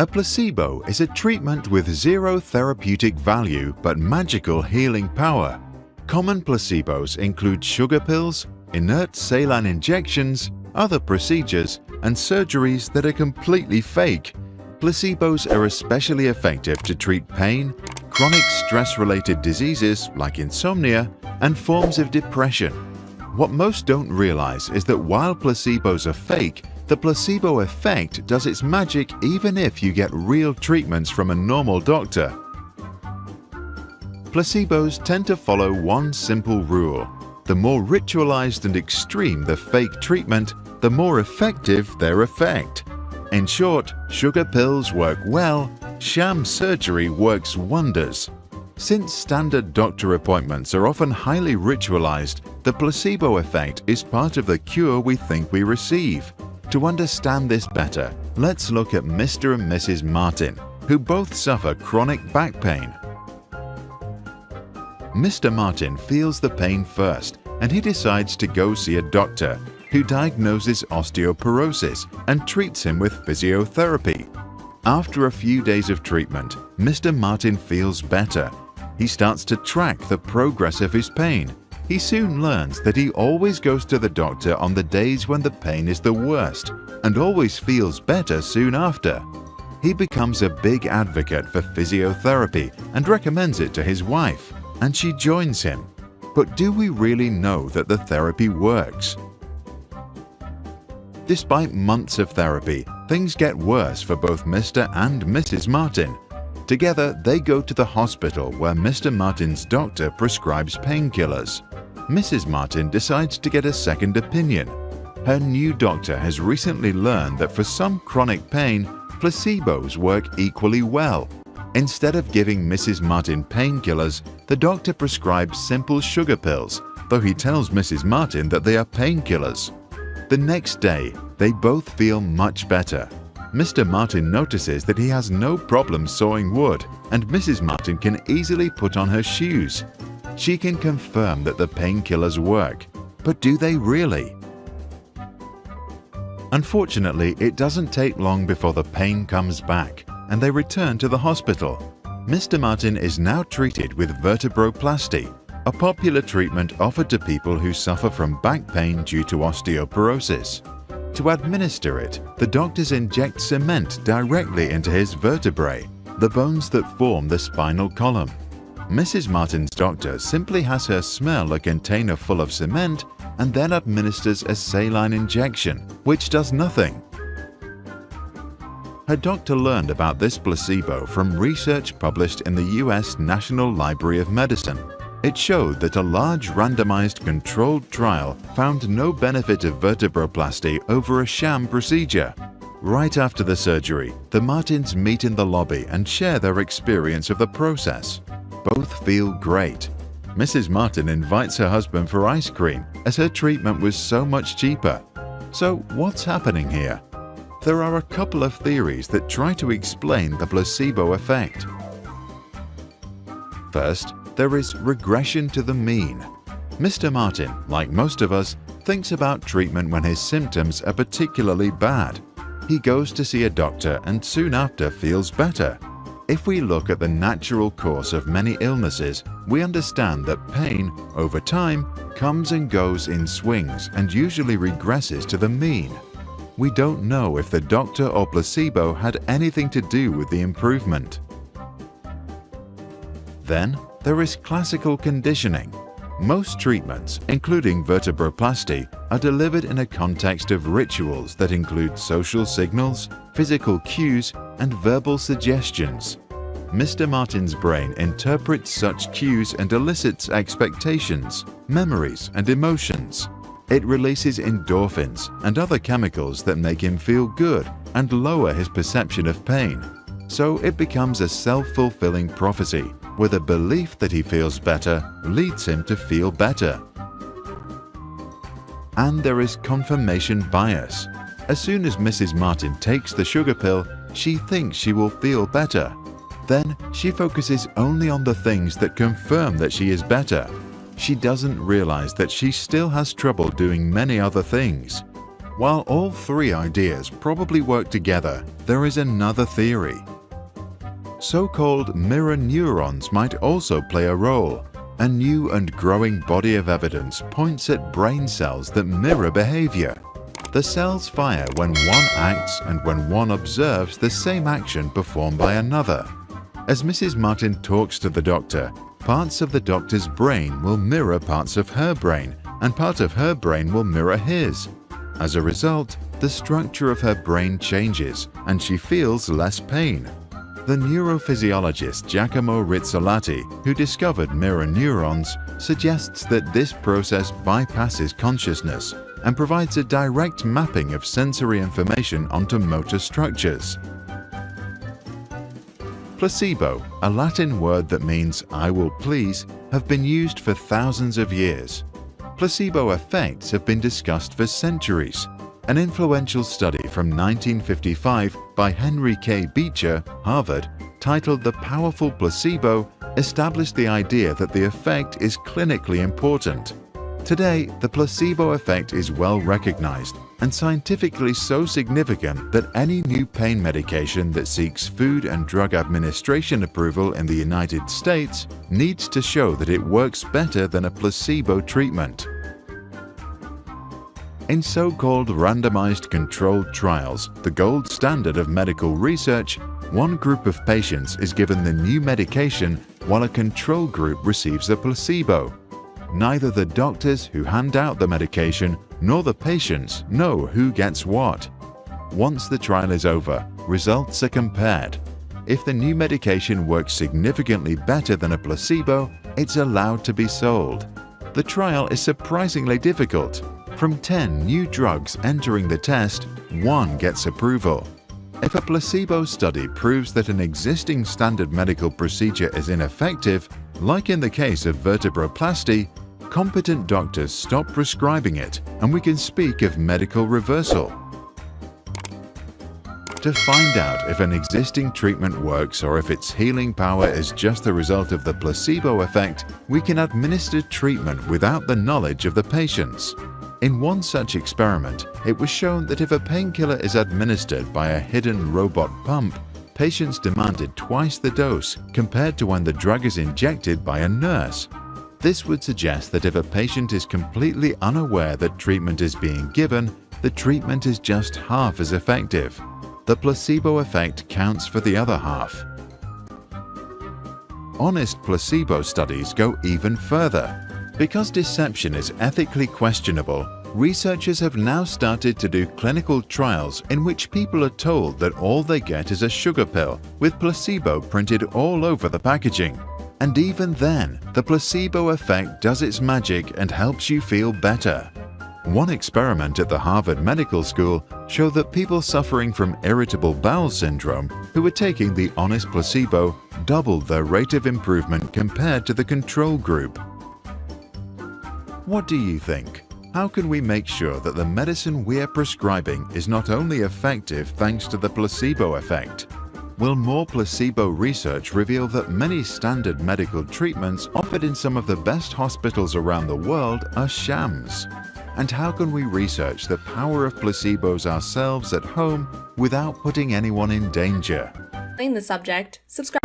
A placebo is a treatment with zero therapeutic value but magical healing power. Common placebos include sugar pills, inert saline injections, other procedures, and surgeries that are completely fake. Placebos are especially effective to treat pain, chronic stress-related diseases like insomnia, and forms of depression. What most don't realize is that while placebos are fake, the placebo effect does its magic even if you get real treatments from a normal doctor. Placebos tend to follow one simple rule. The more ritualized and extreme the fake treatment, the more effective their effect. In short, sugar pills work well, sham surgery works wonders. Since standard doctor appointments are often highly ritualized, the placebo effect is part of the cure we think we receive. To understand this better, let's look at Mr. and Mrs. Martin, who both suffer chronic back pain. Mr. Martin feels the pain first, and he decides to go see a doctor who diagnoses osteoporosis and treats him with physiotherapy. After a few days of treatment, Mr. Martin feels better. He starts to track the progress of his pain. He soon learns that he always goes to the doctor on the days when the pain is the worst and always feels better soon after. He becomes a big advocate for physiotherapy and recommends it to his wife, and she joins him. But do we really know that the therapy works? Despite months of therapy, things get worse for both Mr. and Mrs. Martin. Together, they go to the hospital where Mr. Martin's doctor prescribes painkillers. Mrs. Martin decides to get a second opinion. Her new doctor has recently learned that for some chronic pain, placebos work equally well. Instead of giving Mrs. Martin painkillers, the doctor prescribes simple sugar pills, though he tells Mrs. Martin that they are painkillers. The next day, they both feel much better. Mr. Martin notices that he has no problem sawing wood, and Mrs. Martin can easily put on her shoes. She can confirm that the painkillers work, but do they really? Unfortunately, it doesn't take long before the pain comes back, and they return to the hospital. Mr. Martin is now treated with vertebroplasty, a popular treatment offered to people who suffer from back pain due to osteoporosis. To administer it, the doctors inject cement directly into his vertebrae, the bones that form the spinal column. Mrs. Martin's doctor simply has her smell a container full of cement and then administers a saline injection, which does nothing. Her doctor learned about this placebo from research published in the US National Library of Medicine. It showed that a large randomized controlled trial found no benefit of vertebroplasty over a sham procedure. Right after the surgery, the Martins meet in the lobby and share their experience of the process. Both feel great. Mrs. Martin invites her husband for ice cream as her treatment was so much cheaper. So what's happening here? There are a couple of theories that try to explain the placebo effect. First, there is regression to the mean. Mr. Martin, like most of us, thinks about treatment when his symptoms are particularly bad. He goes to see a doctor and soon after feels better. If we look at the natural course of many illnesses, we understand that pain, over time, comes and goes in swings and usually regresses to the mean. We don't know if the doctor or placebo had anything to do with the improvement. Then, there is classical conditioning. Most treatments, including vertebroplasty, are delivered in a context of rituals that include social signals, physical cues, and verbal suggestions. Mr. Martin's brain interprets such cues and elicits expectations, memories, and emotions. It releases endorphins and other chemicals that make him feel good and lower his perception of pain. So it becomes a self-fulfilling prophecy, where the belief that he feels better leads him to feel better. And there is confirmation bias. As soon as Mrs. Martin takes the sugar pill, she thinks she will feel better. Then she focuses only on the things that confirm that she is better. She doesn't realize that she still has trouble doing many other things. While all three ideas probably work together, there is another theory. So-called mirror neurons might also play a role. A new and growing body of evidence points at brain cells that mirror behavior. The cells fire when one acts and when one observes the same action performed by another. As Mrs. Martin talks to the doctor, parts of the doctor's brain will mirror parts of her brain, and part of her brain will mirror his. As a result, the structure of her brain changes, and she feels less pain. The neurophysiologist Giacomo Rizzolatti, who discovered mirror neurons, suggests that this process bypasses consciousness and provides a direct mapping of sensory information onto motor structures. Placebo, a Latin word that means "I will please," have been used for thousands of years. Placebo effects have been discussed for centuries. An influential study from 1955 by Henry K. Beecher, Harvard, titled "The Powerful Placebo," established the idea that the effect is clinically important. Today, the placebo effect is well recognized and scientifically so significant that any new pain medication that seeks Food and Drug Administration approval in the United States needs to show that it works better than a placebo treatment. In so-called randomized controlled trials, the gold standard of medical research, one group of patients is given the new medication while a control group receives a placebo. Neither the doctors who hand out the medication nor the patients know who gets what. Once the trial is over, results are compared. If the new medication works significantly better than a placebo, it's allowed to be sold. The trial is surprisingly difficult. From 10 new drugs entering the test, 1 gets approval. If a placebo study proves that an existing standard medical procedure is ineffective, like in the case of vertebroplasty, competent doctors stop prescribing it, and we can speak of medical reversal. To find out if an existing treatment works or if its healing power is just the result of the placebo effect, we can administer treatment without the knowledge of the patients. In one such experiment, it was shown that if a painkiller is administered by a hidden robot pump, patients demanded twice the dose compared to when the drug is injected by a nurse. This would suggest that if a patient is completely unaware that treatment is being given, the treatment is just half as effective. The placebo effect counts for the other half. Honest placebo studies go even further. Because deception is ethically questionable, researchers have now started to do clinical trials in which people are told that all they get is a sugar pill with placebo printed all over the packaging. And even then, the placebo effect does its magic and helps you feel better. One experiment at the Harvard Medical School showed that people suffering from irritable bowel syndrome who were taking the honest placebo doubled their rate of improvement compared to the control group. What do you think? How can we make sure that the medicine we are prescribing is not only effective thanks to the placebo effect? Will more placebo research reveal that many standard medical treatments offered in some of the best hospitals around the world are shams? And how can we research the power of placebos ourselves at home without putting anyone in danger? In the subject, subscribe.